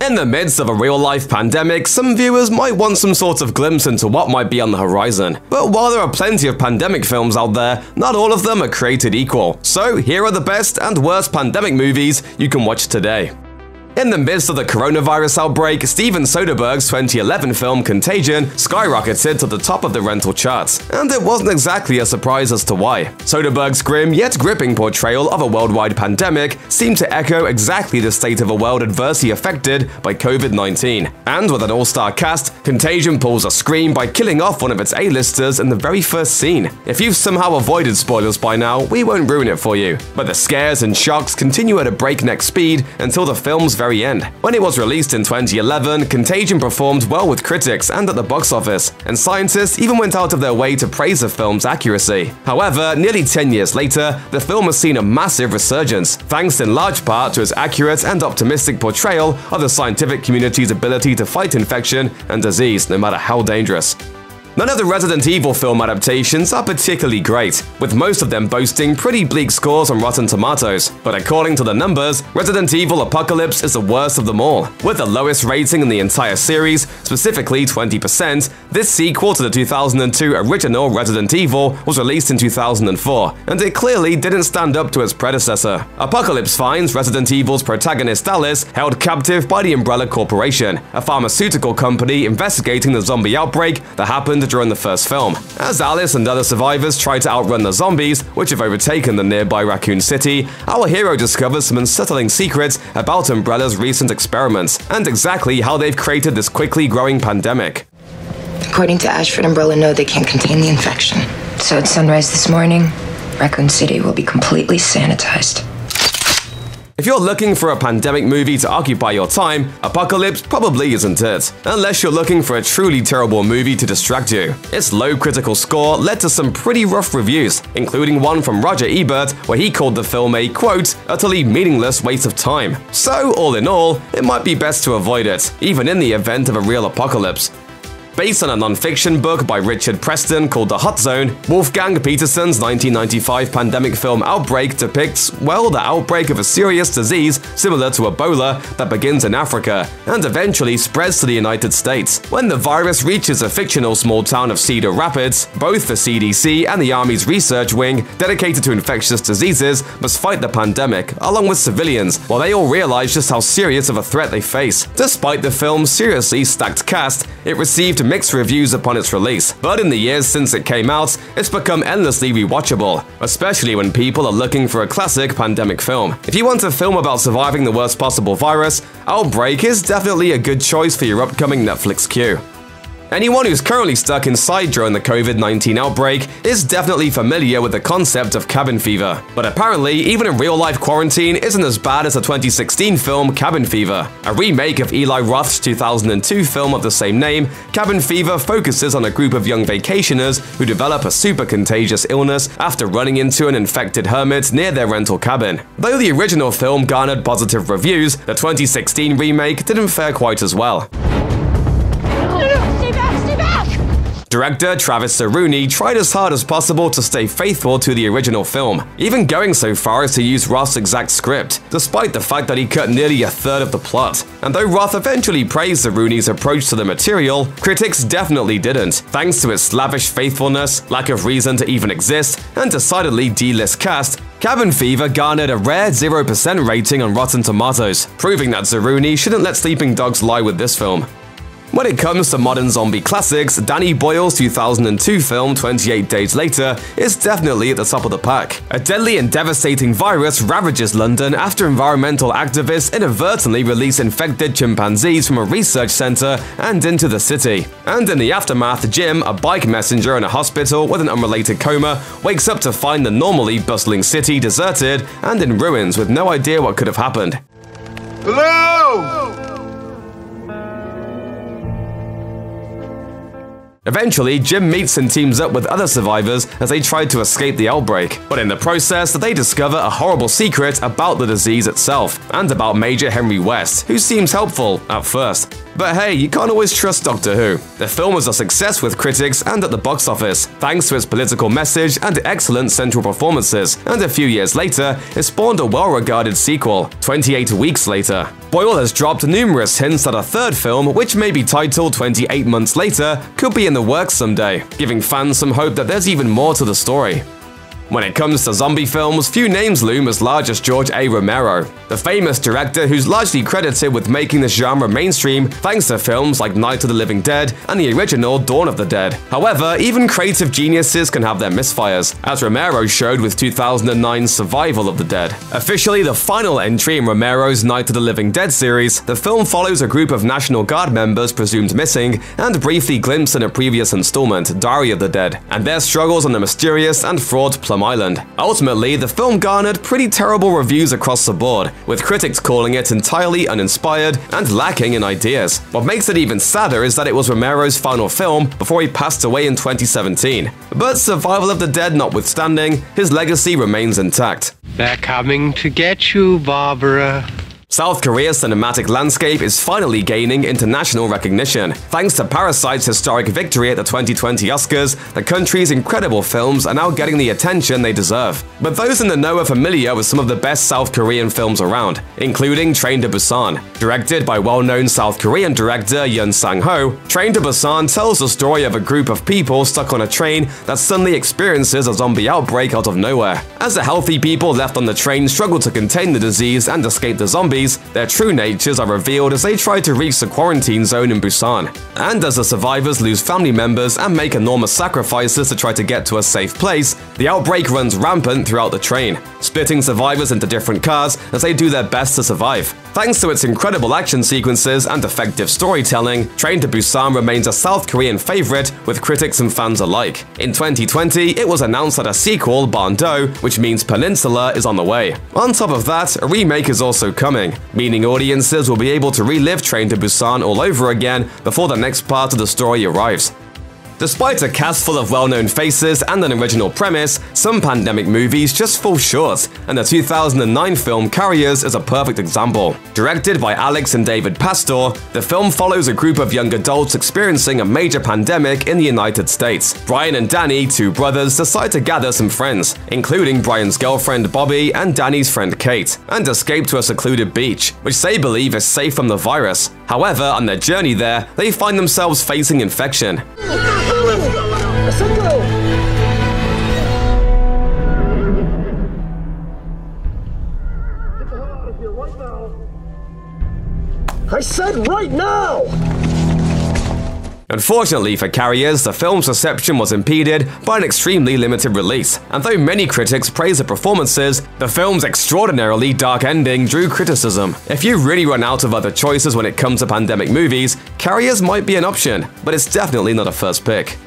In the midst of a real-life pandemic, some viewers might want some sort of glimpse into what might be on the horizon. But while there are plenty of pandemic films out there, not all of them are created equal. So here are the best and worst pandemic movies you can watch today. In the midst of the coronavirus outbreak, Steven Soderbergh's 2011 film Contagion skyrocketed to the top of the rental charts, and it wasn't exactly a surprise as to why. Soderbergh's grim yet gripping portrayal of a worldwide pandemic seemed to echo exactly the state of a world adversely affected by COVID-19. And with an all-star cast, Contagion pulls a scream by killing off one of its A-listers in the very first scene. If you've somehow avoided spoilers by now, we won't ruin it for you. But the scares and shocks continue at a breakneck speed until the film's very end. When it was released in 2011, Contagion performed well with critics and at the box office, and scientists even went out of their way to praise the film's accuracy. However, nearly 10 years later, the film has seen a massive resurgence, thanks in large part to its accurate and optimistic portrayal of the scientific community's ability to fight infection and disease, no matter how dangerous. None of the Resident Evil film adaptations are particularly great, with most of them boasting pretty bleak scores on Rotten Tomatoes. But according to the numbers, Resident Evil Apocalypse is the worst of them all. With the lowest rating in the entire series, specifically 20%, this sequel to the 2002 original Resident Evil was released in 2004, and it clearly didn't stand up to its predecessor. Apocalypse finds Resident Evil's protagonist Alice held captive by the Umbrella Corporation, a pharmaceutical company investigating the zombie outbreak that happened during the first film. As Alice and other survivors try to outrun the zombies, which have overtaken the nearby Raccoon City, our hero discovers some unsettling secrets about Umbrella's recent experiments, and exactly how they've created this quickly growing pandemic. According to Ashford, Umbrella know they can't contain the infection. So at sunrise this morning, Raccoon City will be completely sanitized. If you're looking for a pandemic movie to occupy your time, Apocalypse probably isn't it, unless you're looking for a truly terrible movie to distract you. Its low critical score led to some pretty rough reviews, including one from Roger Ebert where he called the film a, quote, utterly meaningless waste of time. So, all in all, it might be best to avoid it, even in the event of a real apocalypse. Based on a non-fiction book by Richard Preston called The Hot Zone, Wolfgang Petersen's 1995 pandemic film Outbreak depicts, well, the outbreak of a serious disease similar to Ebola that begins in Africa and eventually spreads to the United States. When the virus reaches a fictional small town of Cedar Rapids, both the CDC and the Army's research wing, dedicated to infectious diseases, must fight the pandemic, along with civilians, while they all realize just how serious of a threat they face. Despite the film's seriously stacked cast, it received mixed reviews upon its release, but in the years since it came out, it's become endlessly rewatchable, especially when people are looking for a classic pandemic film. If you want a film about surviving the worst possible virus, Outbreak is definitely a good choice for your upcoming Netflix queue. Anyone who's currently stuck inside during the COVID-19 outbreak is definitely familiar with the concept of cabin fever. But apparently, even a real-life quarantine isn't as bad as the 2016 film Cabin Fever. A remake of Eli Roth's 2002 film of the same name, Cabin Fever focuses on a group of young vacationers who develop a super contagious illness after running into an infected hermit near their rental cabin. Though the original film garnered positive reviews, the 2016 remake didn't fare quite as well. Director Travis Saruni tried as hard as possible to stay faithful to the original film, even going so far as to use Roth's exact script, despite the fact that he cut nearly a third of the plot. And though Roth eventually praised Saruni's approach to the material, critics definitely didn't, thanks to its lavish faithfulness, lack of reason to even exist, and decidedly D-list cast. Cabin Fever garnered a rare 0% rating on Rotten Tomatoes, proving that Saruni shouldn't let sleeping dogs lie with this film. When it comes to modern zombie classics, Danny Boyle's 2002 film 28 Days Later is definitely at the top of the pack. A deadly and devastating virus ravages London after environmental activists inadvertently release infected chimpanzees from a research center and into the city. And in the aftermath, Jim, a bike messenger in a hospital with an unrelated coma, wakes up to find the normally bustling city deserted and in ruins with no idea what could have happened. Hello! Eventually, Jim meets and teams up with other survivors as they try to escape the outbreak, but in the process, they discover a horrible secret about the disease itself, and about Major Henry West, who seems helpful at first. But hey, you can't always trust Doctor Who. The film was a success with critics and at the box office, thanks to its political message and excellent central performances, and a few years later, it spawned a well-regarded sequel, 28 weeks later. Boyle has dropped numerous hints that a third film, which may be titled 28 Months Later, could be in the works someday, giving fans some hope that there's even more to the story. When it comes to zombie films, few names loom as large as George A. Romero, the famous director who's largely credited with making the genre mainstream thanks to films like Night of the Living Dead and the original Dawn of the Dead. However, even creative geniuses can have their misfires, as Romero showed with 2009's Survival of the Dead. Officially the final entry in Romero's Night of the Living Dead series, the film follows a group of National Guard members presumed missing and briefly glimpsed in a previous installment, Diary of the Dead, and their struggles on the mysterious and fraught Plum Island. Ultimately, the film garnered pretty terrible reviews across the board, with critics calling it entirely uninspired and lacking in ideas. What makes it even sadder is that it was Romero's final film before he passed away in 2017. But Survival of the Dead notwithstanding, his legacy remains intact. They're coming to get you, Barbara. South Korea's cinematic landscape is finally gaining international recognition. Thanks to Parasite's historic victory at the 2020 Oscars, the country's incredible films are now getting the attention they deserve. But those in the know are familiar with some of the best South Korean films around, including Train to Busan. Directed by well-known South Korean director Yoon Sang-ho, Train to Busan tells the story of a group of people stuck on a train that suddenly experiences a zombie outbreak out of nowhere. As the healthy people left on the train struggle to contain the disease and escape the zombies, their true natures are revealed as they try to reach the quarantine zone in Busan. And as the survivors lose family members and make enormous sacrifices to try to get to a safe place, the outbreak runs rampant throughout the train, splitting survivors into different cars as they do their best to survive. Thanks to its incredible action sequences and effective storytelling, Train to Busan remains a South Korean favorite with critics and fans alike. In 2020, it was announced that a sequel, Bando, which means Peninsula, is on the way. On top of that, a remake is also coming, meaning audiences will be able to relive Train to Busan all over again before the next part of the story arrives. Despite a cast full of well-known faces and an original premise, some pandemic movies just fall short, and the 2009 film Carriers is a perfect example. Directed by Alex and David Pastor, the film follows a group of young adults experiencing a major pandemic in the United States. Brian and Danny, two brothers, decide to gather some friends, including Brian's girlfriend Bobby and Danny's friend Kate, and escape to a secluded beach, which they believe is safe from the virus. However, on their journey there, they find themselves facing infection. I said right now! Unfortunately for Carriers, the film's reception was impeded by an extremely limited release, and though many critics praised the performances, the film's extraordinarily dark ending drew criticism. If you really run out of other choices when it comes to pandemic movies, Carriers might be an option, but it's definitely not a first pick.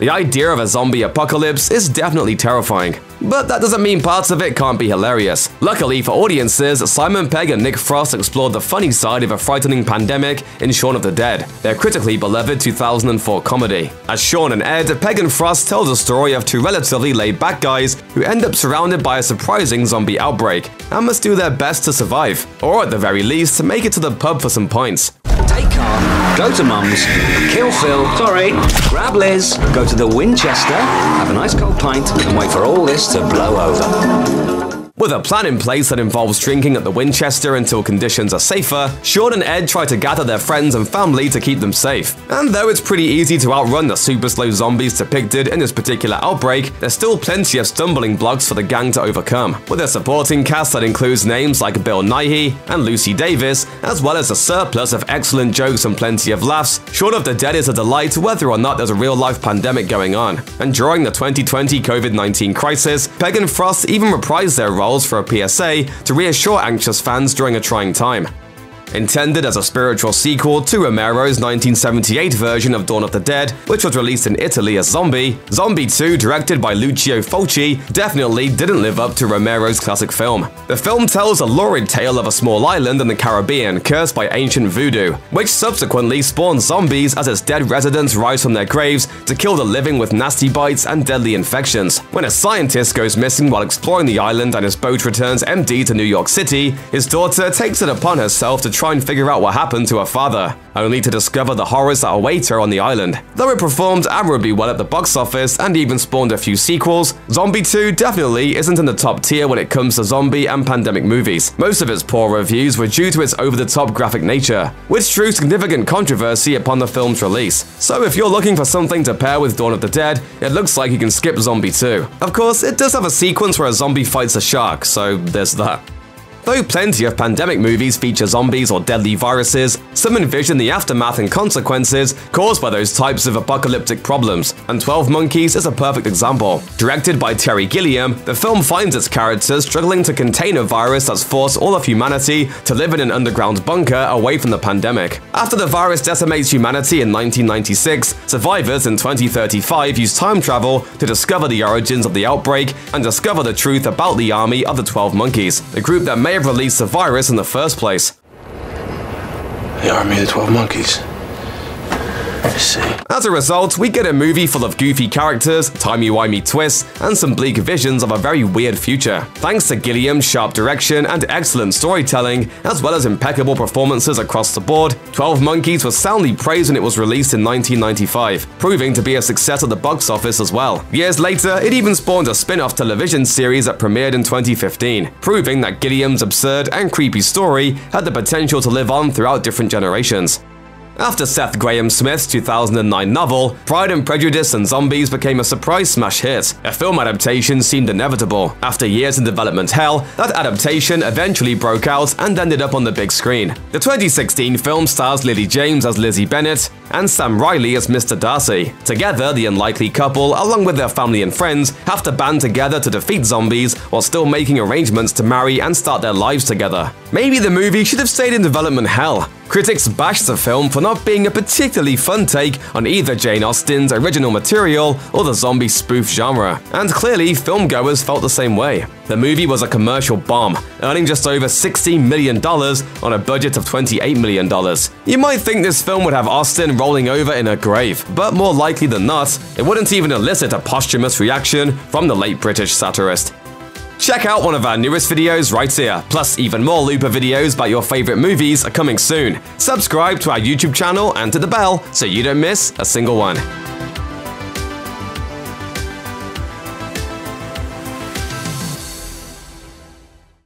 The idea of a zombie apocalypse is definitely terrifying, but that doesn't mean parts of it can't be hilarious. Luckily for audiences, Simon Pegg and Nick Frost explored the funny side of a frightening pandemic in Shaun of the Dead, their critically beloved 2004 comedy. As Shaun and Ed, Pegg and Frost tell the story of two relatively laid-back guys who end up surrounded by a surprising zombie outbreak and must do their best to survive, or at the very least, to make it to the pub for some pints. Take car, go to Mum's, kill Phil, sorry, grab Liz, go to the Winchester, have a nice cold pint, and wait for all this to blow over. With a plan in place that involves drinking at the Winchester until conditions are safer, Shaun and Ed try to gather their friends and family to keep them safe. And though it's pretty easy to outrun the super slow zombies depicted in this particular outbreak, there's still plenty of stumbling blocks for the gang to overcome, with a supporting cast that includes names like Bill Nighy and Lucy Davis, as well as a surplus of excellent jokes and plenty of laughs. Shaun of the Dead is a delight whether or not there's a real-life pandemic going on. And during the 2020 COVID-19 crisis, Pegg and Frost even reprised their roles for a PSA to reassure anxious fans during a trying time. Intended as a spiritual sequel to Romero's 1978 version of Dawn of the Dead, which was released in Italy as Zombie, Zombie 2, directed by Lucio Fulci, definitely didn't live up to Romero's classic film. The film tells a lurid tale of a small island in the Caribbean cursed by ancient voodoo, which subsequently spawns zombies as its dead residents rise from their graves to kill the living with nasty bites and deadly infections. When a scientist goes missing while exploring the island and his boat returns empty to New York City, his daughter takes it upon herself to try try and figure out what happened to her father, only to discover the horrors that await her on the island. Though it performed admirably well at the box office and even spawned a few sequels, Zombie 2 definitely isn't in the top tier when it comes to zombie and pandemic movies. Most of its poor reviews were due to its over-the-top graphic nature, which drew significant controversy upon the film's release. So if you're looking for something to pair with Dawn of the Dead, it looks like you can skip Zombie 2. Of course, it does have a sequence where a zombie fights a shark, so there's that. Though plenty of pandemic movies feature zombies or deadly viruses, some envision the aftermath and consequences caused by those types of apocalyptic problems, and 12 Monkeys is a perfect example. Directed by Terry Gilliam, the film finds its characters struggling to contain a virus that's forced all of humanity to live in an underground bunker away from the pandemic. After the virus decimates humanity in 1996, survivors in 2035 use time travel to discover the origins of the outbreak and discover the truth about the army of the 12 Monkeys, the group that may have released the virus in the first place. The army of the 12 Monkeys. I see. As a result, we get a movie full of goofy characters, timey-wimey twists, and some bleak visions of a very weird future. Thanks to Gilliam's sharp direction and excellent storytelling, as well as impeccable performances across the board, 12 Monkeys was soundly praised when it was released in 1995, proving to be a success at the box office as well. Years later, it even spawned a spin-off television series that premiered in 2015, proving that Gilliam's absurd and creepy story had the potential to live on throughout different generations. After Seth Grahame-Smith's 2009 novel, Pride and Prejudice and Zombies became a surprise smash hit. A film adaptation seemed inevitable. After years in development hell, that adaptation eventually broke out and ended up on the big screen. The 2016 film stars Lily James as Lizzie Bennet and Sam Riley as Mr. Darcy. Together, the unlikely couple, along with their family and friends, have to band together to defeat zombies while still making arrangements to marry and start their lives together. Maybe the movie should have stayed in development hell. Critics bashed the film for not being a particularly fun take on either Jane Austen's original material or the zombie spoof genre, and clearly filmgoers felt the same way. The movie was a commercial bomb, earning just over $60 million on a budget of $28 million. You might think this film would have Austen rolling over in her grave, but more likely than not, it wouldn't even elicit a posthumous reaction from the late British satirist. Check out one of our newest videos right here, plus even more Looper videos about your favorite movies are coming soon. Subscribe to our YouTube channel and to the bell so you don't miss a single one.